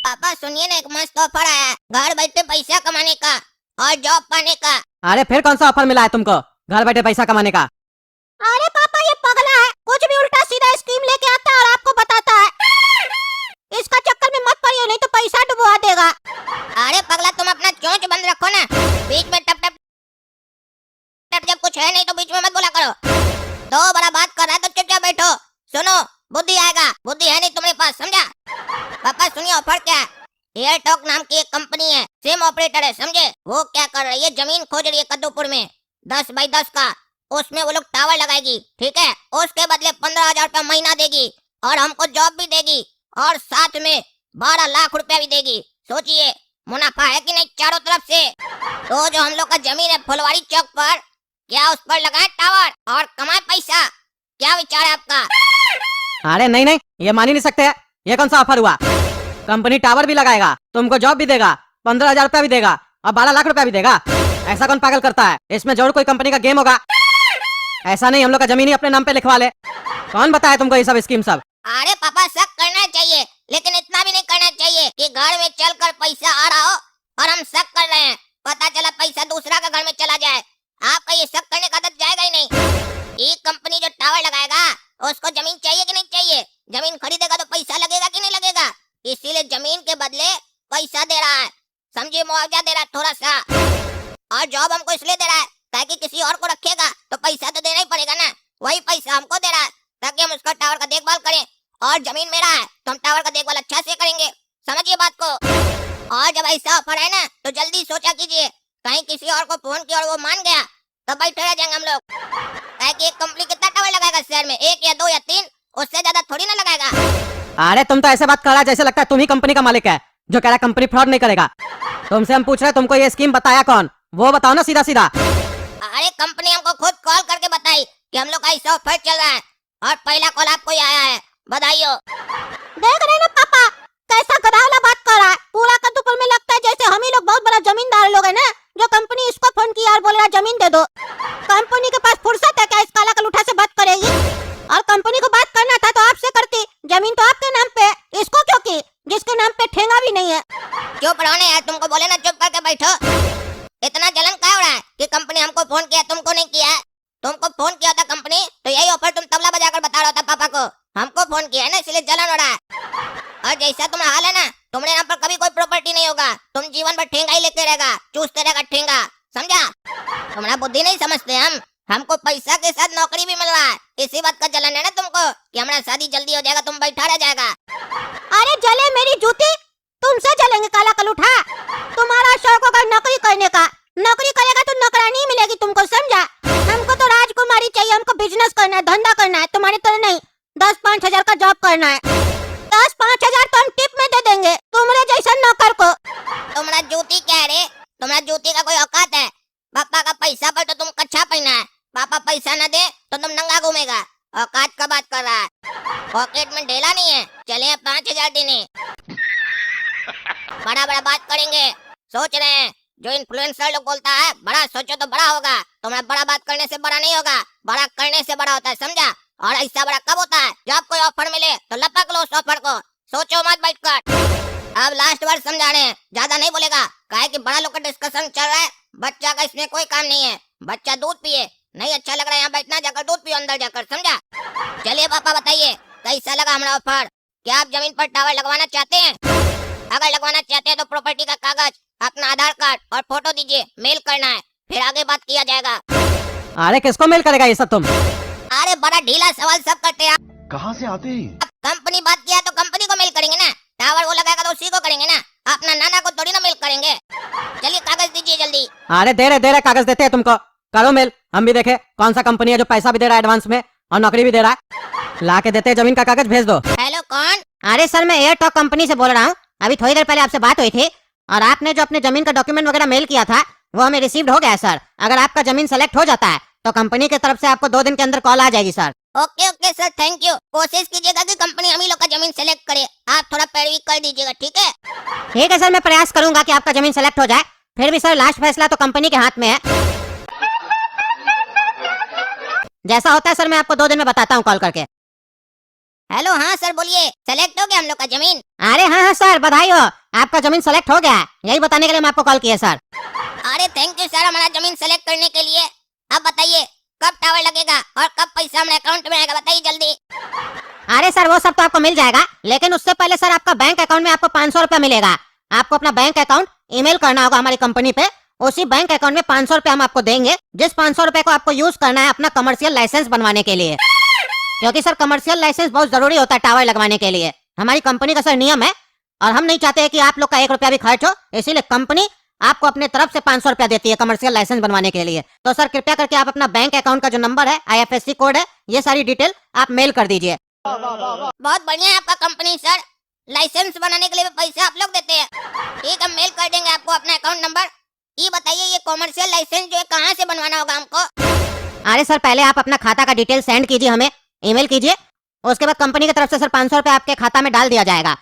पापा सुनिए ना, एक मस्त ऑफर आया है घर बैठे पैसा कमाने का और जॉब पाने का। अरे फिर कौन सा ऑफर मिला है तुमको घर बैठे पैसा कमाने का? अरे पापा ये पगला है, कुछ भी उल्टा सीधा स्कीम लेके आता है और आपको बताता है। इसका चक्कर में मत पड़िए नहीं तो पैसा डुबवा देगा। अरे पगला तुम अपना चोंच बंद रखो ना, बीच में टप टप टप जब कुछ है नहीं तो बीच में मत बोला करो। दो बड़ा बात कर रहा है तो चुपचाप बैठो, सुनो बुद्धि आएगा, बुद्धि है नहीं तुम्हारे पास, समझा? पापा सुनिए ऑफर क्या है। एयरटॉक नाम की एक कंपनी है, सिम ऑपरेटर है, समझे? वो क्या कर रही है, जमीन खोज रही है कद्दूपुर में 10x10 का। उसमें वो लोग टावर लगाएगी, ठीक है? उसके बदले 15,000 रुपया महीना देगी और हमको जॉब भी देगी और साथ में 12 लाख रुपया भी देगी। सोचिए मुनाफा है कि नहीं चारों तरफ से। तो जो हम लोग का जमीन है फुलवारी चौक पर, क्या उस पर लगाए टावर और कमाए पैसा? क्या विचार है आपका? अरे नहीं नहीं, ये मान ही नहीं सकते। ये कौन सा ऑफर हुआ? कंपनी टावर भी लगाएगा, तुमको जॉब भी देगा, 15,000 रुपया भी देगा और 12 लाख रुपया भी देगा। ऐसा कौन पागल करता है? इसमें जरूर कोई कंपनी का गेम होगा। ऐसा नहीं हम लोग का जमीन ही अपने नाम पे लिखवा ले। कौन बताया तुमको ये सब स्कीम सब? अरे पापा शक करना चाहिए, लेकिन इतना भी नहीं करना चाहिए कि घर में चलकर पैसा आ रहा हो और हम शक कर रहे हैं, पता चला पैसा दूसरा का घर में चला जाए। आपका ये शक करने का आदत जाएगा ही नहीं। एक कंपनी जो टावर लगाएगा उसको जमीन चाहिए कि नहीं चाहिए? जमीन खरीदेगा तो पैसा लगेगा कि नहीं लगेगा? इसीलिए जमीन के बदले पैसा दे रहा है, समझिए, मुआवजा दे रहा है थोड़ा सा। और जॉब हमको इसलिए दे रहा है ताकि किसी और को रखेगा तो पैसा तो देना ही पड़ेगा ना। वही पैसा हमको दे रहा है ताकि हम उसका टावर का देखभाल करें, और जमीन मेरा है तो हम टावर का देखभाल अच्छा से करेंगे, समझिए बात को। और जब ऐसा ऑफर है ना तो जल्दी सोचा कीजिए, कहीं किसी और को फोन किया और वो मान गया तो बैठे रह जाएंगे हम लोग। ताकि एक कंपनी कितना टावर लगाएगा शहर में? 1 या 2 या 3, उससे ज्यादा थोड़ी ना लगाएगा। अरे तुम तो ऐसे बात कर रहा है जैसे लगता है तुम ही कंपनी का मालिक है जो कह रहा है कंपनी फ्रॉड नहीं करेगा। तुमसे हम पूछ रहे हैं तुमको ये स्कीम बताया कौन, वो बताओ ना सीधा सीधा। अरे कंपनी हमको खुद कॉल करके बताई कि हम लोग का ऐसा ऑफर चल रहा है और पहला कॉल आपको ही आया है, बधाई। देख रहे ना पापा कैसा गधावला बात कर रहा है। पूरा कद्दूपुर में लगता है जैसे हम ही लोग बहुत बड़ा जमींदार लोग है ना, जो कंपनी इसको फोन किया और बोल रहा जमीन दे दो। कंपनी के पास फुर्सत है क्या इस काला कलूठा से बात करेगी? और कंपनी को बात करना था तो आपसे करती, जमीन तो आपके नाम पे, इसको क्यों की जिसके नाम पे ठेंगा भी नहीं है? चुप रहो ना यार, तुमको बोले ना चुप करके बैठो। इतना जलन क्या हो रहा है कि कंपनी हमको फोन किया तुमको नहीं किया है? तुमको फोन किया था कंपनी तो यही ऑफर तुम तबला बजाकर बता रहा था पापा को, हमको फोन किया है ना इसलिए जलन हो रहा है। और जैसा तुम्हारा हाल है ना, तुम्हारे नाम पर कभी कोई प्रॉपर्टी नहीं होगा, तुम जीवन भर ठेंगा ही लेते रहेगा, चूसते रहेगा ठेंगा, समझा? तुम्हारा बुद्धि नहीं समझते हम, हमको पैसा के साथ नौकरी भी मिल रहा है, इसी बात का जलन है ना तुमको कि हमारा शादी जल्दी हो जाएगा, तुम बैठा रह जाएगा। अरे जले मेरी जूती, तुमसे जलेंगे काला कलूठा। तुम्हारा शौक होगा नौकरी करने का, नौकरी करेगा तो नौकरानी मिलेगी तुमको, समझा? हमको तो राजकुमारी चाहिए, हमको बिजनेस करना है, धंधा करना है, तुम्हारी तरह नहीं 10-5 हजार का जॉब करना है। 10-5 हजार तो हम टिप में दे देंगे तुम्हारे जैसा नौकर को। तुम्हारा जूती क्या रे, तुम्हारा जूती का कोई औकात है? पापा का पैसा पर तो तुम कच्छा पहना है, पापा पैसा न दे तो तुम नंगा घूमेगा। औकात का बात कर रहा है, पॉकेट में ढेला नहीं है, चले 5,000 देने। बड़ा बड़ा बात करेंगे, सोच रहे हैं जो इन्फ्लुएंसर लोग बोलता है बड़ा सोचो तो बड़ा होगा, तुम्हारा बड़ा बात करने से बड़ा नहीं होगा, बड़ा करने से बड़ा होता है, समझा? और ऐसा बड़ा कब होता है? जब कोई ऑफर मिले तो लपक लो उस ऑफर को, सोचो मत बैठकर। अब लास्ट बार समझा रहे हैं, ज्यादा नहीं बोलेगा, काहे कि बड़ा लोग का डिस्कशन चल रहा है, बच्चा का इसमें कोई काम नहीं है। बच्चा दूध पिए, नहीं अच्छा लग रहा है यहाँ बैठना, जाकर दूध पियो अंदर जाकर, समझा? चलिए पापा बताइए कैसा लगा हमारा ऑफर? क्या आप जमीन पर टावर लगवाना चाहते हैं? अगर लगवाना चाहते हैं तो प्रॉपर्टी का कागज, अपना आधार कार्ड और फोटो दीजिए, मेल करना है, फिर आगे बात किया जाएगा। अरे किसको मेल करेगा ये सब तुम? अरे बड़ा ढीला सवाल सब करते हैं। कहाँ से आते हैं? कंपनी बात किया तो कंपनी को मेल करेंगे ना, टावर वो लगाएगा तो उसी को करेंगे ना, अपना नाना को थोड़ी ना मेल करेंगे। चलिए कागज दीजिए जल्दी। अरे दे रहे कागज देते हैं तुमको, करो मेल, हम भी देखे कौन सा कंपनी है जो पैसा भी दे रहा है एडवांस में और नौकरी भी दे रहा है। ला के देते हैं, जमीन का कागज भेज दो। हेलो कौन? अरे सर मैं एयरटॉक कंपनी से बोल रहा हूँ, अभी थोड़ी देर पहले आपसे बात हुई थी और आपने जो अपने जमीन का डॉक्यूमेंट वगैरह मेल किया था वो हमें रिसीव्ड हो गया है सर। अगर आपका जमीन सेलेक्ट हो जाता है तो कंपनी की तरफ से आपको 2 दिन के अंदर कॉल आ जाएगी sir. Okay okay sir, thank you. कोशिश कीजिएगा कि कंपनी हम ही लोग का जमीन सेलेक्ट करे, आप थोड़ा पैरवी कर दीजिएगा, ठीक है? ठीक है सर, मैं प्रयास करूंगा कि आपका जमीन सेलेक्ट हो जाए। फिर भी सर लास्ट फैसला तो कंपनी के हाथ में है। जैसा होता है सर मैं आपको 2 दिन में बताता हूँ कॉल करके। हेलो, हाँ सर बोलिए, सेलेक्ट हो गया हम लोग का जमीन। अरे हाँ हाँ सर, बधाई हो, आपका जमीन सेलेक्ट हो गया है। यही बताने के लिए मैं आपको कॉल किया सर। अरे थैंक यू सर हमारा जमीन सेलेक्ट करने के लिए। अब बताइए कब टावर लगेगा और कब पैसा हमारे अकाउंट में आएगा, बताइए जल्दी। अरे सर वो सब तो आपको मिल जाएगा, लेकिन उससे पहले सर आपका बैंक अकाउंट में आपको 500 रुपया मिलेगा। आपको अपना बैंक अकाउंट ईमेल करना होगा हमारी कंपनी पे। उसी बैंक अकाउंट में 500 रुपया हम आपको देंगे, जिस 500 रुपए को आपको यूज करना है अपना कमर्शियल लाइसेंस बनवाने के लिए। क्योंकि सर कमर्शियल लाइसेंस बहुत जरूरी होता है टावर लगवाने के लिए। हमारी कंपनी का सर नियम है और हम नहीं चाहते कि आप लोग का 1 रुपया भी खर्च हो, इसीलिए कंपनी आपको अपने तरफ से 500 रुपया देती है कमर्शियल लाइसेंस बनवाने के लिए। तो सर कृपया करके आप अपना बैंक अकाउंट का जो नंबर है, IFSC कोड है, ये सारी डिटेल आप मेल कर दीजिए। बहुत बढ़िया है आपका कंपनी सर, लाइसेंस बनाने के लिए भी पैसे आप लोग देते हैं। ठीक है, मेल कर देंगे आपको अपना अकाउंट नंबर। ये बताइए ये कमर्शियल लाइसेंस जो है कहाँ से बनवाना होगा हमको? अरे सर पहले आप अपना खाता का डिटेल सेंड कीजिए, हमें ईमेल कीजिए। उसके बाद कंपनी की तरफ से सर 500 रुपया आपके खाता में डाल दिया जाएगा।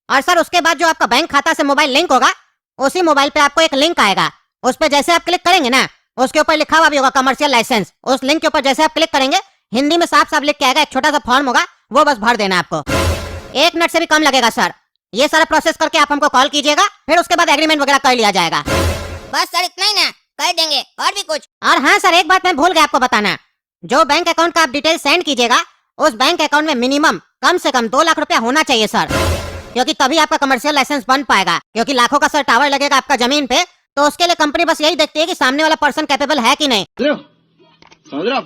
और सर उसके बाद जो आपका बैंक खाता से मोबाइल लिंक होगा, उसी मोबाइल पे आपको एक लिंक आएगा। उस पर जैसे आप क्लिक करेंगे ना, उसके ऊपर लिखा हुआ भी होगा कमर्शियल लाइसेंस। उस लिंक के ऊपर जैसे आप क्लिक करेंगे, हिंदी में साफ साफ लिख के आएगा, एक छोटा सा फॉर्म होगा, वो बस भर देना आपको। 1 मिनट से भी कम लगेगा सर। ये सारा प्रोसेस करके आप हमको कॉल कीजिएगा, फिर उसके बाद एग्रीमेंट वगैरह कर लिया जाएगा। बस सर इतना ही ना, कर देंगे और भी कुछ? और हाँ सर एक बात मैं भूल गया आपको बताना, जो बैंक अकाउंट का आप डिटेल सेंड कीजिएगा, उस बैंक अकाउंट में मिनिमम कम से कम 2 लाख रुपया होना चाहिए सर, क्योंकि तभी आपका कमर्शियल लाइसेंस बन पाएगा। क्योंकि लाखों का सर टावर लगेगा आपका जमीन पे, तो उसके लिए कंपनी बस यही देखती है कि सामने वाला पर्सन कैपेबल है कि नहीं। समझ रहा?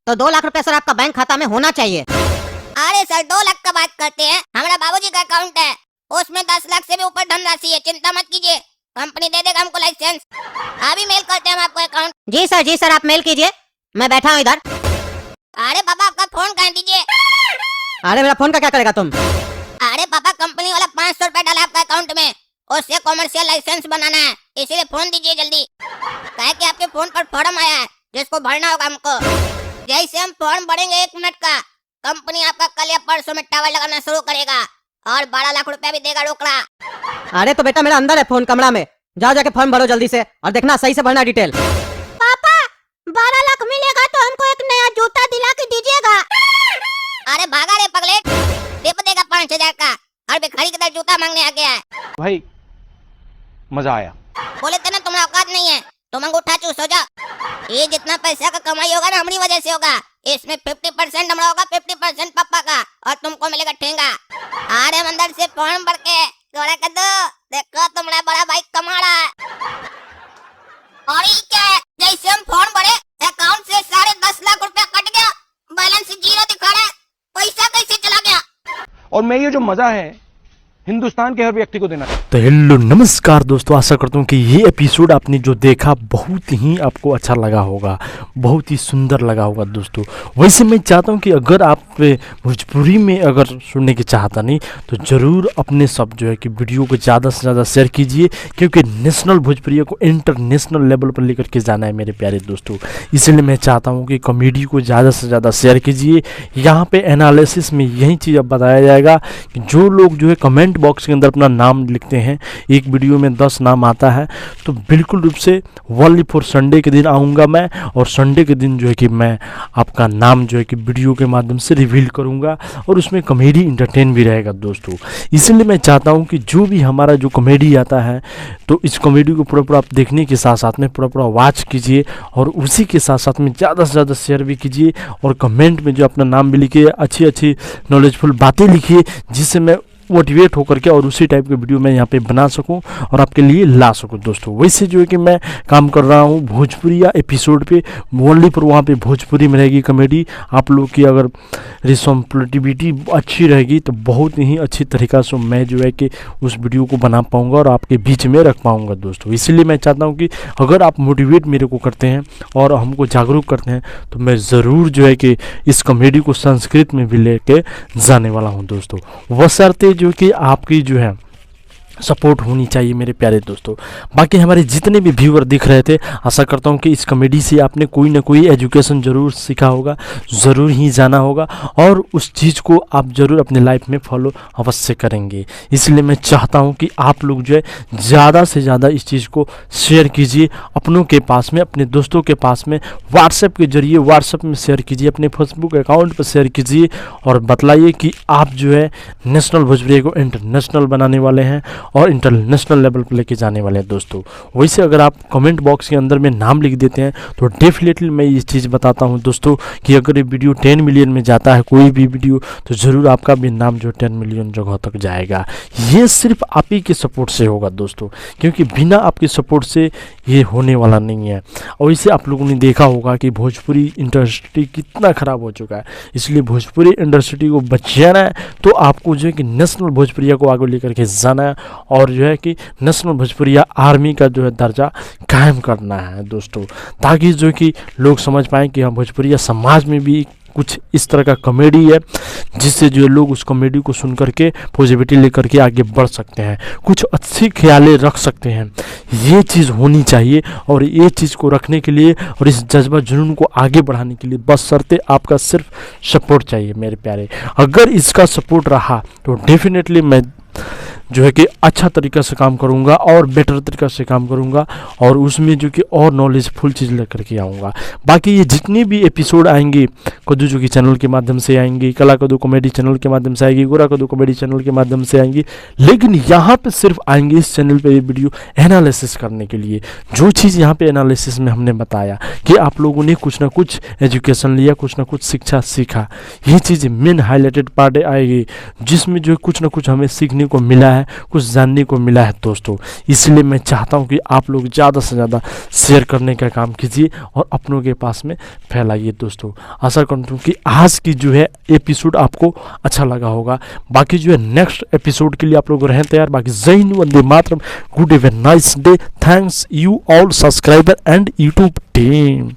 तो 2 लाख रुपया सर आपका बैंक खाता में होना चाहिए। अरे सर 2 लाख का बात करते हैं, हमारा बाबूजी का अकाउंट है, उसमें 10 लाख से भी ऊपर धनराशि है। चिंता मत कीजिए, कंपनी दे देगा हमको लाइसेंस। अभी मेल करते हैं हम आपको अकाउंट। जी सर आप मेल कीजिए, मैं बैठा हूँ इधर। अरे पापा आपका फोन कहाँ दीजिए? अरे मेरा फोन का क्या करेगा तुम? अरे पापा कंपनी वाला 500 रुपया डाला आपका अकाउंट में, उससे कमर्शियल लाइसेंस बनाना है, इसीलिए फोन दीजिए जल्दी। कहे कि आपके फोन पर फॉर्म आया है जिसको भरना होगा हमको। जैसे हम फॉर्म भरेंगे 1 मिनट का, कंपनी आपका कल या परसों में टावर लगाना शुरू करेगा और 12 लाख रुपया भी देगा रोकड़ा। अरे तो बेटा मेरा अंदर है फोन कमरा में, जाओ जाके फॉर्म भरो जल्दी से और देखना सही से भरना डिटेल। पापा 12 लाख मिलेगा तो हमको एक नया जूता दिला के दीजिएगा। अरे भागा रे पगलेट, टिप देगा 5000 का और भिखारी की तरह जूता मांगने आ गया है। भाई मजा आया। बोले थे ना तुम्हारा औकात नहीं है, तुम अंगूठा चूस हो जाओ। ये जितना पैसा का कमाई होगा ना हमारी वजह से होगा, इसमें 50% हमारा होगा, 50% पापा का, और तुमको मिलेगा ठेंगा। अरे हम अंदर से फॉर्म भर के कोड़ा कर दो, देखो तुम्हारा बड़ा भाई कमा रहा है। और ये क्या है, जैसे हम फॉर्म भरे अकाउंट से 10.5 लाख रुपया कट गया, बैलेंस 0 दिखा रहा है, पैसा कैसे चला गया? और मैं ये जो मजा है हिंदुस्तान के हर व्यक्ति को देना। तो हेलो नमस्कार दोस्तों, आशा करता हूँ कि ये एपिसोड आपने जो देखा बहुत ही आपको अच्छा लगा होगा, बहुत ही सुंदर लगा होगा दोस्तों। वैसे मैं चाहता हूँ कि अगर आप भोजपुरी में अगर सुनने की चाहता नहीं तो ज़रूर अपने सब जो है कि वीडियो को ज़्यादा से ज़्यादा शेयर कीजिए, क्योंकि नेशनल भोजपुरी को इंटरनेशनल लेवल पर लेकर के जाना है मेरे प्यारे दोस्तों। इसलिए मैं चाहता हूँ कि कॉमेडी को ज़्यादा से ज़्यादा शेयर कीजिए। यहाँ पर एनालिसिस में यही चीज़ अब बताया जाएगा कि जो लोग जो है कमेंट बॉक्स के अंदर अपना नाम लिखते हैं, एक वीडियो में 10 नाम आता है, तो बिल्कुल रूप से ओनली फॉर संडे के दिन आऊँगा मैं, और संडे के दिन जो है कि मैं आपका नाम जो है कि वीडियो के माध्यम से रिवील करूँगा, और उसमें कॉमेडी इंटरटेन भी रहेगा दोस्तों। इसलिए मैं चाहता हूँ कि जो भी हमारा जो कॉमेडी आता है, तो इस कॉमेडी को पूरा आप देखने के साथ साथ में पूरा वॉच कीजिए, और उसी के साथ साथ में ज़्यादा से ज़्यादा शेयर भी कीजिए, और कमेंट में जो अपना नाम भी लिखिए, अच्छी नॉलेजफुल बातें लिखिए, जिससे मैं मोटिवेट होकर के और उसी टाइप के वीडियो मैं यहाँ पे बना सकूं और आपके लिए ला सकूं दोस्तों। वैसे जो है कि मैं काम कर रहा हूँ भोजपुरी या एपिसोड पे ओनली पर, वहाँ पे भोजपुरी में रहेगी कॉमेडी। आप लोग की अगर रिस्पॉन्सिबिलिटी अच्छी रहेगी तो बहुत ही अच्छी तरीक़ा से मैं जो है कि उस वीडियो को बना पाऊँगा और आपके बीच में रख पाऊँगा दोस्तों। इसलिए मैं चाहता हूँ कि अगर आप मोटिवेट मेरे को करते हैं और हमको जागरूक करते हैं, तो मैं ज़रूर जो है कि इस कॉमेडी को संस्कृत में भी लेके जाने वाला हूँ दोस्तों। बशर्ते जो कि आपकी जो है सपोर्ट होनी चाहिए मेरे प्यारे दोस्तों। बाकी हमारे जितने भी व्यूअर दिख रहे थे, आशा करता हूँ कि इस कॉमेडी से आपने कोई ना कोई एजुकेशन ज़रूर सीखा होगा, ज़रूर ही जाना होगा और उस चीज़ को आप ज़रूर अपने लाइफ में फॉलो अवश्य करेंगे। इसलिए मैं चाहता हूँ कि आप लोग जो है ज़्यादा से ज़्यादा इस चीज़ को शेयर कीजिए अपनों के पास में, अपने दोस्तों के पास में, व्हाट्सएप के जरिए व्हाट्सएप में शेयर कीजिए, अपने फेसबुक अकाउंट पर शेयर कीजिए और बतलाइए कि आप जो है नेशनल भोजपुरी को इंटरनेशनल बनाने वाले हैं और इंटरनेशनल लेवल पर लेके जाने वाले हैं दोस्तों। वैसे अगर आप कमेंट बॉक्स के अंदर में नाम लिख देते हैं तो डेफिनेटली मैं ये चीज़ बताता हूँ दोस्तों कि अगर ये वीडियो 10 मिलियन में जाता है कोई भी वीडियो, तो ज़रूर आपका भी नाम जो 10 मिलियन जगह तक जाएगा। ये सिर्फ आप ही के सपोर्ट से होगा दोस्तों, क्योंकि बिना आपके सपोर्ट से ये होने वाला नहीं है। और इसे आप लोगों ने देखा होगा कि भोजपुरी इंडस्ट्री कितना ख़राब हो चुका है, इसलिए भोजपुरी इंडस्ट्री को बचाना है तो आपको जो है कि नेशनल भोजपुरिया को आगे लेकर के जाना है और जो है कि नेशनल भोजपुरिया आर्मी का जो है दर्जा कायम करना है दोस्तों, ताकि जो कि लोग समझ पाएँ कि हाँ भोजपुरिया समाज में भी कुछ इस तरह का कॉमेडी है जिससे जो लोग उस कॉमेडी को सुन करके पॉजिटिविटी लेकर के आगे बढ़ सकते हैं, कुछ अच्छी ख्यालें रख सकते हैं। ये चीज़ होनी चाहिए और ये चीज़ को रखने के लिए और इस जज्बा जुनून को आगे बढ़ाने के लिए बस शर्ते आपका सिर्फ सपोर्ट चाहिए मेरे प्यारे। अगर इसका सपोर्ट रहा तो डेफिनेटली मैं जो है कि अच्छा तरीक़ा से काम करूंगा और बेटर तरीक़ा से काम करूंगा और उसमें जो कि और नॉलेजफुल चीज़ लेकर के आऊँगा। बाकी ये जितने भी एपिसोड आएंगे कद्दू जो कि चैनल के माध्यम से आएंगे, कला कद्दू कॉमेडी चैनल के माध्यम से आएगी, गोरा कद्दू कॉमेडी चैनल के माध्यम से आएंगी, लेकिन यहाँ पे सिर्फ आएंगे इस चैनल पे ये वीडियो एनालिसिस करने के लिए। जो चीज़ यहाँ पे एनालिसिस में हमने बताया कि आप लोगों ने कुछ ना कुछ एजुकेशन लिया, कुछ ना कुछ शिक्षा सीखा, ये चीज़ मेन हाईलाइटेड पार्ट आएगी जिसमें जो कुछ ना कुछ हमें सीखने को मिला है, कुछ जानने को मिला है दोस्तों। इसलिए मैं चाहता हूं कि आप लोग ज़्यादा से ज़्यादा शेयर करने का काम कीजिए और अपनों के पास में फैलाइए दोस्तों। आशा करता हूं कि आज की जो है एपिसोड आपको अच्छा लगा होगा। बाकी जो है नेक्स्ट एपिसोड के लिए आप लोग रहें तैयार। बाकी जय हिंद, वंदे मातरम, good have a nice day, thanks you all subscriber and YouTube team.